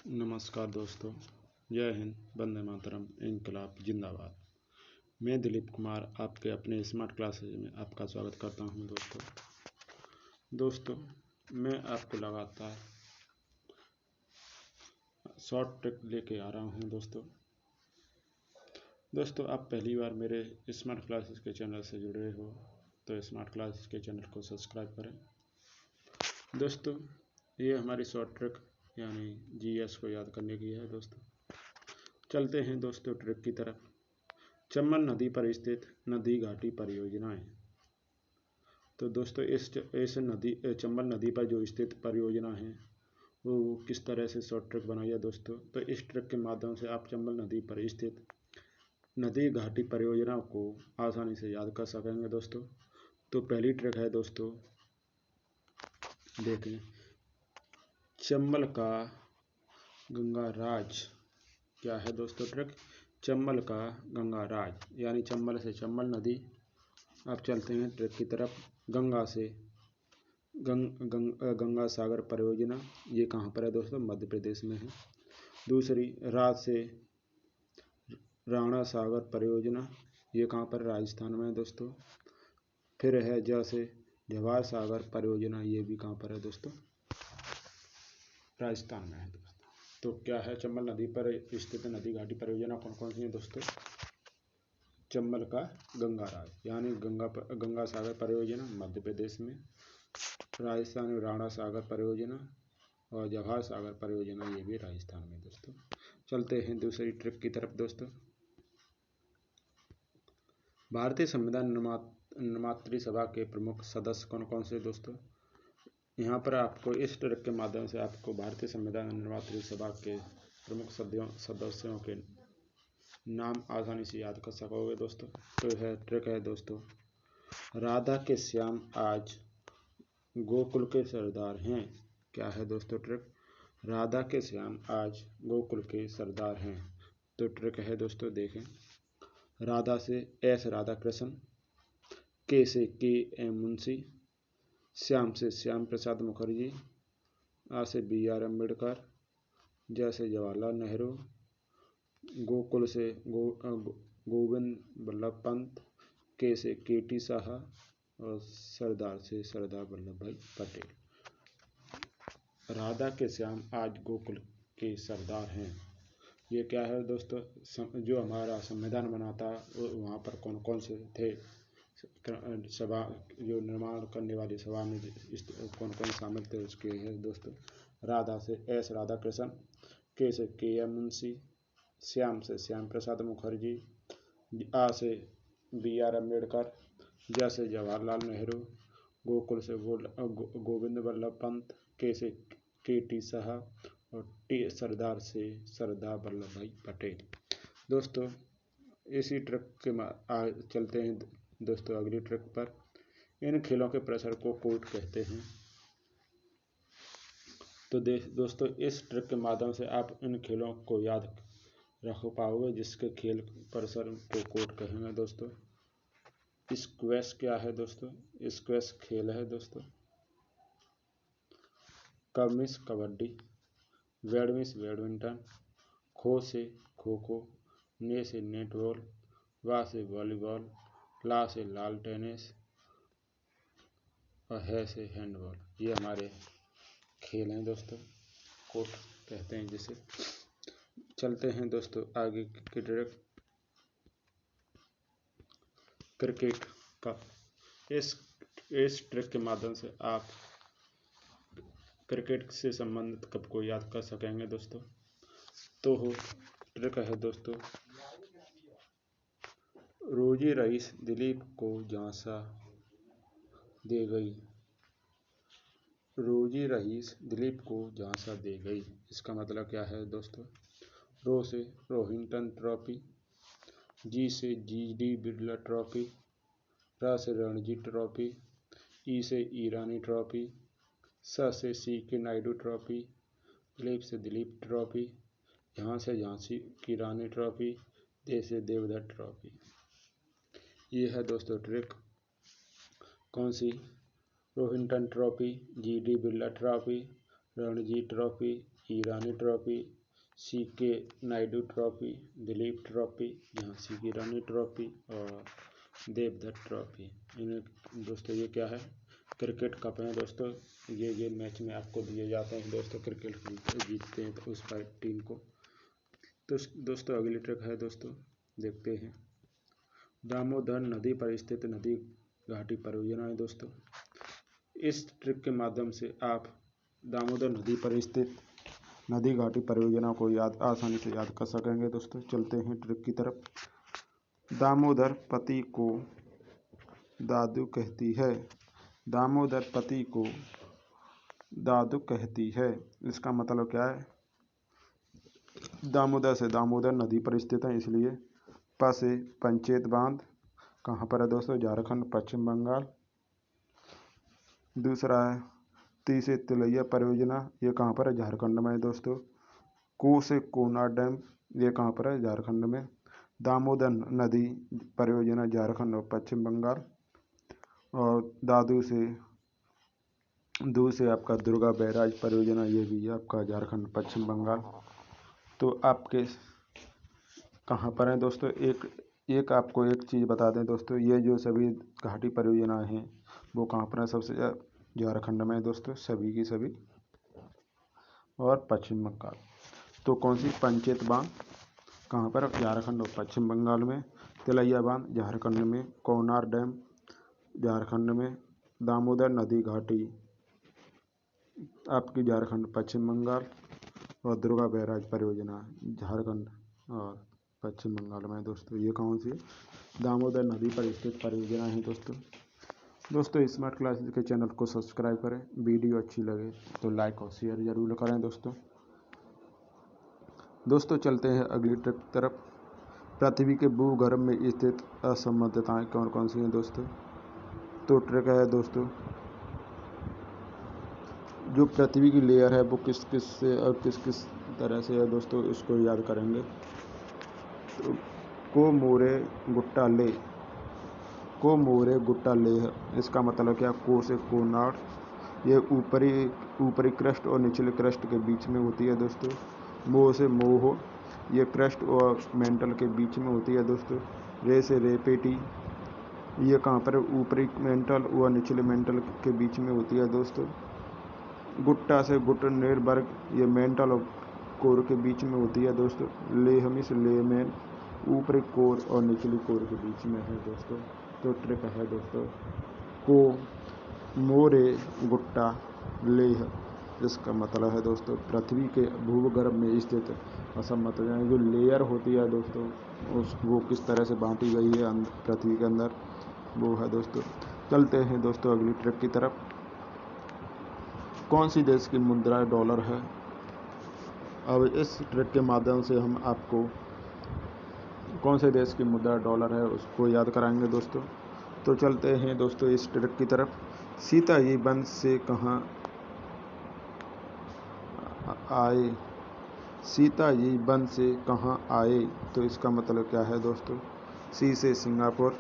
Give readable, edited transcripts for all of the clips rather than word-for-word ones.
नमस्कार दोस्तों, जय हिंद, वंदे मातरम, इनकलाब जिंदाबाद। मैं दिलीप कुमार आपके अपने स्मार्ट क्लासेज में आपका स्वागत करता हूं। दोस्तों मैं आपको लगातार शॉर्ट ट्रिक लेके आ रहा हूं। दोस्तों आप पहली बार मेरे स्मार्ट क्लासेज के चैनल से जुड़े हो तो स्मार्ट क्लासेज के चैनल को सब्सक्राइब करें। दोस्तों ये हमारी शॉर्ट ट्रिक यानी जीएस को याद करने की है। दोस्तों चलते हैं दोस्तों ट्रिक की तरफ। चंबल नदी पर स्थित नदी घाटी परियोजनाएं। तो दोस्तों इस नदी चंबल नदी पर जो स्थित परियोजना है वो किस तरह से शॉर्ट ट्रिक बनाई है दोस्तों। तो इस ट्रिक के माध्यम से आप चंबल नदी पर स्थित नदी घाटी परियोजना को आसानी से याद कर सकेंगे दोस्तों। तो पहली ट्रिक है दोस्तों, देखें, चंबल का गंगा राज। क्या है दोस्तों ट्रिक? चंबल का गंगा राज यानी चंबल से चंबल नदी। अब चलते हैं ट्रिक की तरफ। गंगा से गंगा सागर परियोजना, ये कहाँ पर है दोस्तों? मध्य प्रदेश में है। दूसरी, राज से राणा सागर परियोजना, ये कहाँ पर? राजस्थान में है दोस्तों। फिर है जैसे जवाहर सागर परियोजना, ये भी कहाँ पर है दोस्तों? राजस्थान में है दोस्तों। तो क्या है? चंबल नदी पर स्थित नदी घाटी परियोजना कौन कौन सी है दोस्तों? चंबल का गंगा राज यानी गंगा सागर परियोजना मध्य प्रदेश में, राजस्थान में राणा सागर परियोजना और जवाहर सागर परियोजना, ये भी राजस्थान में दोस्तों। चलते हैं दूसरी ट्रिक की तरफ दोस्तों। भारतीय संविधान निर्मात्री सभा के प्रमुख सदस्य कौन कौन से दोस्तों? यहाँ पर आपको इस ट्रिक के माध्यम से आपको भारतीय संविधान निर्मात्री सभा के प्रमुख सदस्यों के नाम आसानी से याद कर सकोगे दोस्तों। तो यह ट्रिक है दोस्तों, राधा के श्याम आज गोकुल के सरदार हैं। क्या है दोस्तों ट्रिक? राधा के श्याम आज गोकुल के सरदार हैं। तो ट्रिक है दोस्तों, देखें, राधा से एस राधा कृष्ण, के से के एम मुंशी, श्याम से श्याम प्रसाद मुखर्जी, आ से बी आर अम्बेडकर, जैसे जवाहरलाल नेहरू, गोकुल से गोविंद वल्लभ पंत, के से के टी शाह और सरदार से सरदार वल्लभ भाई पटेल। राधा के श्याम आज गोकुल के सरदार हैं। ये क्या है दोस्तों? जो हमारा संविधान बनाता वहाँ पर कौन कौन से थे सभा, जो निर्माण करने वाली सभा में कौन कौन शामिल थे उसके हैं दोस्तों। राधा से एस राधा कृष्ण, के से के एम मुंशी, श्याम से श्याम प्रसाद मुखर्जी, आ से बी आर अम्बेडकर, जैसे जवाहरलाल नेहरू, गोकुल से गोविंद वल्लभ पंत, के से के टी शाह और टी सरदार से सरदार वल्लभ भाई पटेल। दोस्तों इसी ट्रिक के चलते हैं दोस्तों अगली ट्रिक पर। इन खेलों के प्रसार को कोर्ट कहते हैं। तो दोस्तों इस ट्रिक के माध्यम से आप इन खेलों को याद रख पाओगे जिसके खेल परिसर को कोर्ट कहेंगे दोस्तों। स्क्वैश क्या है दोस्तों? स्क्वैश खेल है दोस्तों। कमिस कबड्डी, बैडमिस बैडमिंटन, खो से खो खो, ने से नेटबॉल, वा से वॉलीबॉल, ला से लाल टेनिस और है से हैंडबॉल, ये हमारे खेल हैं दोस्तों, कोर्ट कहते हैं जिसे। चलते हैं दोस्तों आगे की ट्रिक, क्रिकेट का। इस ट्रिक के माध्यम से आप क्रिकेट से संबंधित कप को याद कर सकेंगे दोस्तों। तो ट्रिक है दोस्तों, रोजी रईस दिलीप को झांसा दे गई। रोजी रईस दिलीप को झांसा दे गई, इसका मतलब क्या है दोस्तों? रो से रोहिंटन ट्रॉफी, जी से जी डी बिरला ट्रॉफी, रा से रणजी ट्रॉफी, ई से ईरानी ट्रॉफी, स से सी के नायडू ट्रॉफी, दिलीप से दिलीप ट्रॉफी, यहाँ से झांसी की रानी ट्रॉफी, दे से देवधर ट्रॉफी। ये है दोस्तों ट्रिक। कौन सी? Rohinton trophy, G D Birla trophy, Ranji trophy, Irani trophy, C K Naidu trophy, Dilip trophy, यहाँ सी की रानी ट्रॉफी और देवदत्त ट्रॉफी। इन्हें दोस्तों ये क्या है, क्रिकेट कप हैं दोस्तों। ये मैच में आपको दिए जाते हैं दोस्तों, क्रिकेट जीतते हैं तो उस टीम को। तो दोस्तों अगली ट्रिक है दोस्तों, देखते हैं। दामोदर नदी पर स्थित नदी घाटी परियोजना है दोस्तों। इस ट्रिक के माध्यम से आप दामोदर नदी पर स्थित नदी घाटी परियोजना को आसानी से याद कर सकेंगे दोस्तों। चलते हैं ट्रिक की तरफ। दामोदर पति को दादू कहती है। दामोदर पति को दादू कहती है, इसका मतलब क्या है? दामोदर से दामोदर नदी पर स्थित है, इसलिए प से पंचेत बांध कहाँ पर है दोस्तों? झारखंड, पश्चिम बंगाल। दूसरा है ती से तिलैया परियोजना, ये कहाँ पर है? झारखंड में है दोस्तों। को से कोना डैम, ये कहाँ पर है? झारखंड में। दामोदर नदी परियोजना झारखंड और पश्चिम बंगाल। और दू से आपका दुर्गा बैराज परियोजना, ये भी है आपका झारखंड पश्चिम बंगाल। तो आपके कहाँ पर है दोस्तों? एक आपको एक चीज़ बता दें दोस्तों, ये जो सभी घाटी परियोजनाएं हैं वो कहाँ पर है? सबसे झारखंड में है दोस्तों, सभी की सभी, और पश्चिम बंगाल। तो कौन सी? पंचेत बांध कहाँ पर? झारखंड और पश्चिम बंगाल में। तिलैया बांध झारखंड में। कोनार डैम झारखंड में। दामोदर नदी घाटी आपकी झारखंड पश्चिम बंगाल। और दुर्गा बैराज परियोजना झारखंड और पश्चिम बंगाल में दोस्तों। ये कौन सी? दामोदर नदी पर स्थित परियोजना है दोस्तों स्मार्ट क्लासेस के चैनल को सब्सक्राइब करें। वीडियो अच्छी लगे तो लाइक और शेयर जरूर करें दोस्तों चलते हैं अगली ट्रिक तरफ। पृथ्वी के भूगर्भ में स्थित असंबद्धताएं कौन कौन सी हैं दोस्तों? तो ट्रिक है दोस्तों, जो पृथ्वी की लेयर है वो किस किस से और किस किस तरह से है दोस्तों, इसको याद करेंगे। तो को मोरे गुट्टा लेह, इसका मतलब क्या? को से कोनार, ये ऊपरी क्रस्ट और निचले क्रस्ट के बीच में होती है दोस्तों। मोह से मोह, ये क्रस्ट और मेंटल के बीच में होती है दोस्तों। रे से रेपेटी, ये कहाँ पर? ऊपरी मेंटल और निचले मेंटल के बीच में होती है दोस्तों। गुट्टा से गुट निर्वर्ग, ये मेंटल और कोर के बीच में होती है दोस्तों। लेहमिस लेमेन, ऊपरी कोर और निचली कोर के बीच में है दोस्तों। तो ट्रिक है दोस्तों, को मोरे गुट्टा लेह, इसका मतलब है दोस्तों पृथ्वी के भूगर्भ में स्थित असंबद्धताएं, जो लेयर होती है दोस्तों वो किस तरह से बांटी गई है पृथ्वी के अंदर, वो है दोस्तों। चलते हैं दोस्तों अगली ट्रिक की तरफ। कौन सी देश की मुद्रा डॉलर है? अब इस ट्रिक के माध्यम से हम आपको कौन से देश की मुद्रा डॉलर है उसको याद कराएंगे दोस्तों। तो चलते हैं दोस्तों इस ट्रिक की तरफ। सीता जी वन से कहाँ आए? सीता जी वन से कहाँ आए? तो इसका मतलब क्या है दोस्तों? सी से सिंगापुर,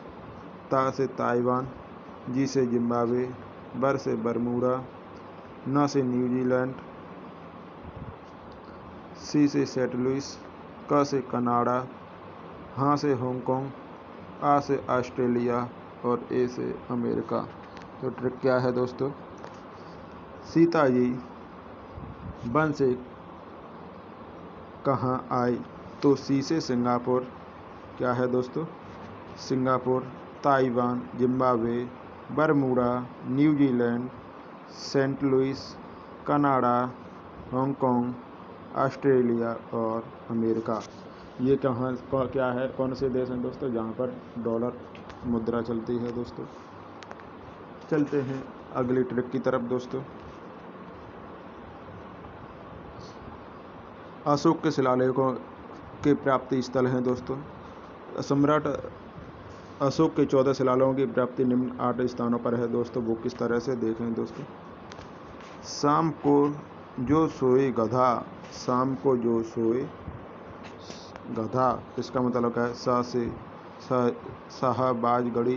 ता से ताइवान, जी से जिम्बाब्वे, बर से बरमूडा, न से न्यूजीलैंड, सी से सेंट लुइस, क से कनाडा, हाँ से हांगकांग, आ से ऑस्ट्रेलिया और ए से अमेरिका। तो ट्रिक क्या है दोस्तों? सीता जी वन से कहाँ आए? तो सी से सिंगापुर, क्या है दोस्तों? Singapore, Taiwan, Zimbabwe, Bermuda, New Zealand, Saint Louis, Canada, Hong Kong, Australia और अमेरिका। ये क्या है, कौन से देश हैं दोस्तों जहाँ पर डॉलर मुद्रा चलती है दोस्तों। चलते हैं अगली ट्रिक की तरफ दोस्तों। अशोक के शिलालेखों के प्राप्ति स्थल हैं दोस्तों। सम्राट अशोक के 14 शिलालेखों की प्राप्ति निम्न 8 स्थानों पर है दोस्तों। वो किस तरह से देखें दोस्तों। शाम को जो सोए गधा, शाम को जो सोए गधा, इसका मतलब क्या है? सा से शाहबाजगढ़ी,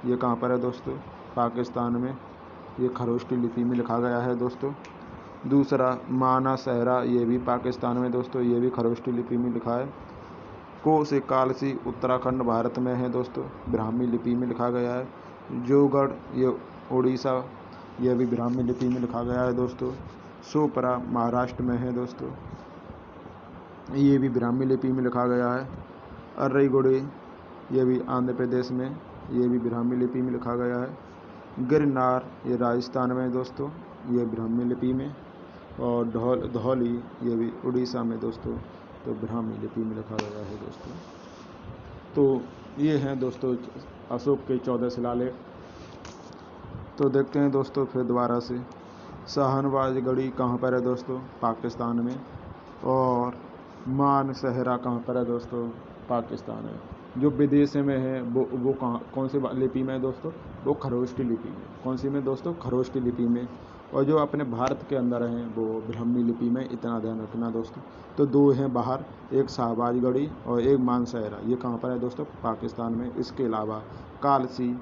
ये कहाँ पर है दोस्तों? पाकिस्तान में। ये खरोष्टी लिपि में लिखा गया है दोस्तों। दूसरा माना सहरा, ये भी पाकिस्तान में दोस्तों, ये भी खरोष्टी लिपि में लिखा है। को से कालसी उत्तराखंड भारत में है दोस्तों, ब्राह्मी लिपि में लिखा गया है। जोगढ़ ये उड़ीसा, यह भी ब्राह्मी लिपि में लिखा गया है दोस्तों। सोपरा महाराष्ट्र में है दोस्तों, ये भी ब्राह्मी लिपि में लिखा गया है। अर्रईगुड़ी ये भी आंध्र प्रदेश में, ये भी ब्राह्मी लिपि में लिखा गया है। गिरनार ये राजस्थान में दोस्तों, ये ब्राह्मी लिपि में। और धौली ये भी उड़ीसा में दोस्तों, तो ब्राह्मी लिपि में लिखा गया है दोस्तों। तो ये हैं दोस्तों अशोक के 14 शिलालेख। तो देखते हैं दोस्तों फिर दोबारा से, शाहनवाज गढ़ी कहाँ पर है दोस्तों, पाकिस्तान में। और मान सहरा कहाँ पर है दोस्तों, पाकिस्तान में। जो विदेश में है वो कौन सी लिपि में है दोस्तों, वो खरोष्टी लिपि में। कौन सी में दोस्तों, खरोष्टी लिपि में। और जो अपने भारत के अंदर हैं वो ब्राह्मी लिपि में, इतना ध्यान रखना दोस्तों। तो दो हैं बाहर, एक शाहबाज गढ़ी और एक मानसहरा, ये कहाँ पर है दोस्तों, पाकिस्तान में। इसके अलावा कालसी,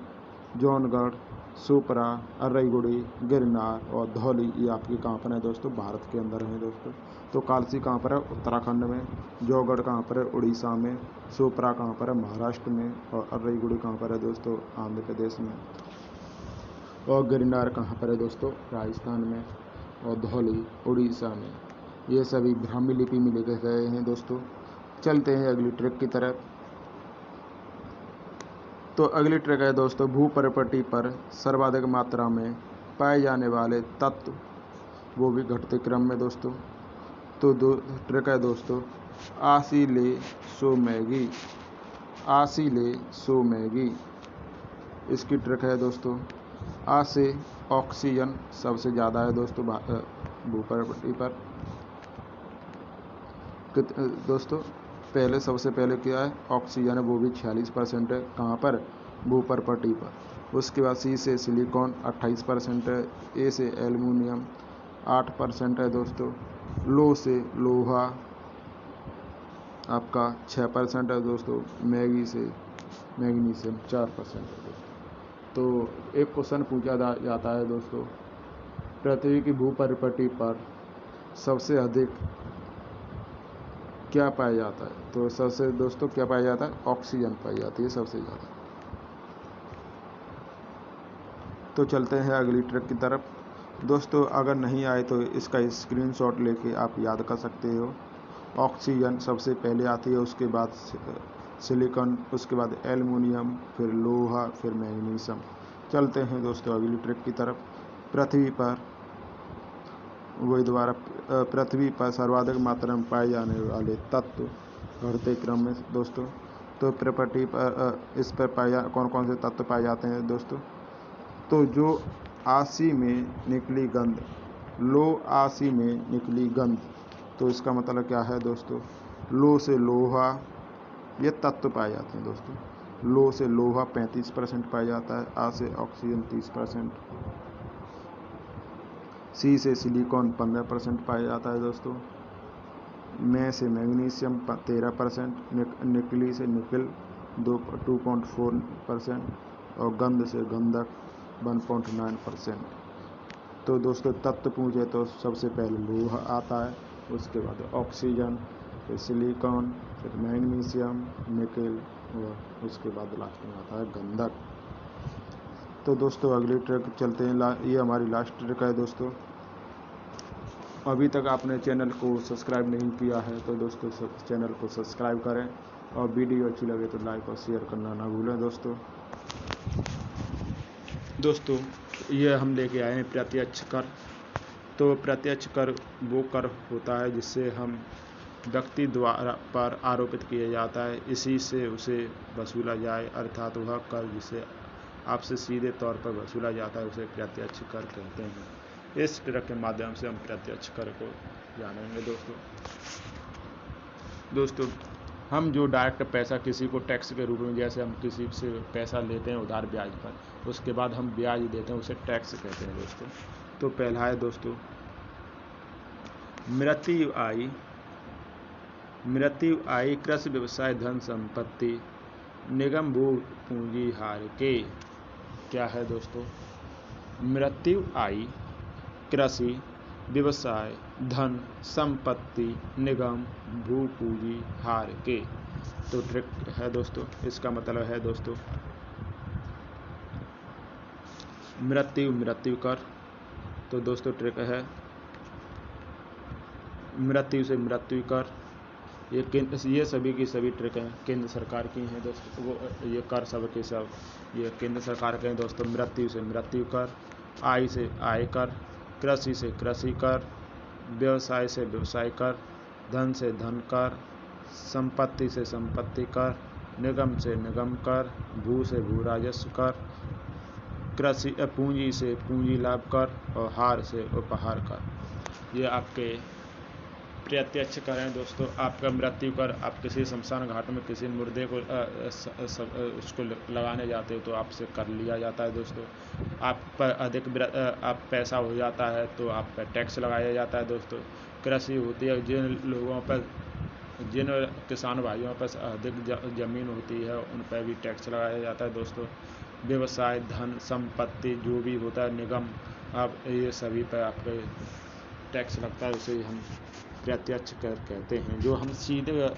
जौनगढ़, सोपरा, अर्रईगुड़ी, गिरनार और धौली ये आपके कहाँ पर है दोस्तों, भारत के अंदर हैं दोस्तों। तो कालसी कहाँ पर है, उत्तराखंड में। जौगढ़ कहाँ पर है, उड़ीसा में। सोपरा कहाँ पर है, महाराष्ट्र में। और अर्रईगुड़ी कहाँ पर है दोस्तों, आंध्र प्रदेश में। और गिरनार कहाँ पर है दोस्तों, राजस्थान में। और धौली उड़ीसा में। ये सभी ब्राह्मी लिपि में लिखे गए हैं दोस्तों। चलते हैं अगली ट्रिक की तरफ। तो अगली ट्रिक है दोस्तों, भू परिपटी पर सर्वाधिक मात्रा में पाए जाने वाले तत्व, वो भी घटते क्रम में दोस्तों। तो दो ट्रिक है दोस्तों, आसी ले सो मैगी, आसी ले सो मैगी। इसकी ट्रिक है दोस्तों, आ से ऑक्सीजन सबसे ज़्यादा है दोस्तों भू परिपटी पर। दोस्तों पहले सबसे पहले क्या है, ऑक्सीजन है, वो भी 46% है। कहाँ पर, भू परिपटी पर। उसके बाद सी से सिलिकॉन 28% है। ए से एल्युमिनियम 8% है दोस्तों। लो से लोहा आपका 6% है दोस्तों। मैगी से मैग्नीशियम 4% है दोस्तों। तो एक क्वेश्चन पूछा जाता है दोस्तों, पृथ्वी की भू परिपटी पर सबसे अधिक क्या पाया जाता है। तो सबसे दोस्तों क्या पाया जाता है, ऑक्सीजन पाई जाती है सबसे ज़्यादा। तो चलते हैं अगली ट्रिक की तरफ दोस्तों। अगर नहीं आए तो इसका स्क्रीनशॉट लेके आप याद कर सकते हो। ऑक्सीजन सबसे पहले आती है, उसके बाद सिलिकॉन, उसके बाद एल्युमिनियम, फिर लोहा, फिर मैग्नीशियम। चलते हैं दोस्तों अगली ट्रिक की तरफ। पृथ्वी पर वही दोबारा, पृथ्वी पर सर्वाधिक मात्रा में पाए जाने वाले तत्व घटते क्रम में दोस्तों। तो परिपटी पर इस पर कौन कौन से तत्व पाए जाते हैं दोस्तों। तो जो आसी में निकली गंध, लो आसी में निकली गंध, तो इसका मतलब क्या है दोस्तों, लो से लोहा ये तत्व पाए जाते हैं दोस्तों। लो से लोहा 35% पाया जाता है। आ से ऑक्सीजन 30%। सी से सिलिकॉन 15% पाया जाता है दोस्तों। में से मैग्नीशियम 13%। निकली से निकल 2.4%। और गंध से गंधक 1.9%। तो दोस्तों तत्व पूछे तो सबसे पहले लोहा आता है, उसके बाद ऑक्सीजन, फिर सिलिकॉन, फिर मैग्नीशियम, निकल, और उसके बाद लास्ट में आता है गंधक। तो दोस्तों अगली ट्रिक चलते हैं, ये हमारी लास्ट ट्रिक है दोस्तों। अभी तक आपने चैनल को सब्सक्राइब नहीं किया है तो दोस्तों चैनल को सब्सक्राइब करें, और वीडियो अच्छी लगे तो लाइक और शेयर करना ना भूलें दोस्तों। दोस्तों ये हम लेके आए हैं प्रत्यक्ष कर। तो प्रत्यक्ष कर वो कर होता है जिससे हम व्यक्ति द्वारा पर आरोपित किया जाता है, इसी से उसे वसूला जाए, अर्थात वह कर जिसे आपसे सीधे तौर पर वसूला जाता है उसे प्रत्यक्ष कर कहते हैं। इस ट्रिक के माध्यम से हम प्रत्यक्ष कर को जानेंगे दोस्तों। हम जो डायरेक्ट पैसा किसी को टैक्स के रूप में, जैसे हम किसी से पैसा लेते हैं उधार ब्याज पर, उसके बाद हम ब्याज देते हैं, उसे टैक्स कहते हैं दोस्तों। तो पहला है दोस्तों, मृत्यु आई कृषि व्यवसाय धन संपत्ति निगम भू पूंजी हार के। क्या है दोस्तों, मृत्यु आई कृषि व्यवसाय, धन, संपत्ति, निगम, भू पूंजी, हार के। तो ट्रिक है दोस्तों, इसका मतलब है दोस्तों मृत्यु कर। तो दोस्तों ट्रिक है मृत्यु से मृत्यु कर। ये सभी की सभी ट्रिक हैं केंद्र सरकार की हैं दोस्तों। वो ये कर सब के सब ये केंद्र सरकार के हैं दोस्तों। मृत्यु से मृत्यु कर, आय से आय कर, कृषि से कृषि कर, व्यवसाय से व्यवसाय कर, धन से धन कर, संपत्ति से संपत्ति कर, निगम से निगम कर, भू से भू राजस्व कर, कृषि पूंजी से पूंजी लाभ कर, और हार से उपहार कर। ये आपके प्रत्यक्ष कर हैं दोस्तों। आपका मृत्यु कर, आप किसी शमशान घाट में किसी मुर्दे को उसको लगाने जाते हो तो आपसे कर लिया जाता है दोस्तों। आप पर अधिक आप पैसा हो जाता है तो आप पर टैक्स लगाया जाता है दोस्तों। कृषि होती है, जिन किसान भाइयों पर अधिक ज़मीन होती है उन पर भी टैक्स लगाया जाता है दोस्तों। व्यवसाय, धन, संपत्ति जो भी होता है, निगम, आप ये सभी पर आपके टैक्स लगता है। उसे हम प्रत्यक्ष कर कहते हैं। जो हम सीधे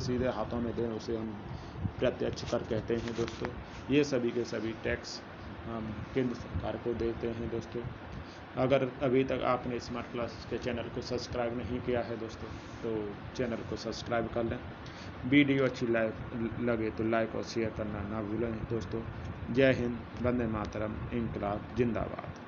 सीधे हाथों में दें उसे हम प्रत्यक्ष कर कहते हैं दोस्तों। ये सभी के सभी टैक्स हम केंद्र सरकार को देते हैं दोस्तों। अगर अभी तक आपने स्मार्ट क्लास के चैनल को सब्सक्राइब नहीं किया है दोस्तों तो चैनल को सब्सक्राइब कर लें। वीडियो अच्छी लगे तो लाइक और शेयर करना ना भूलें दोस्तों। जय हिंद, वंदे मातरम, इंकलाब जिंदाबाद।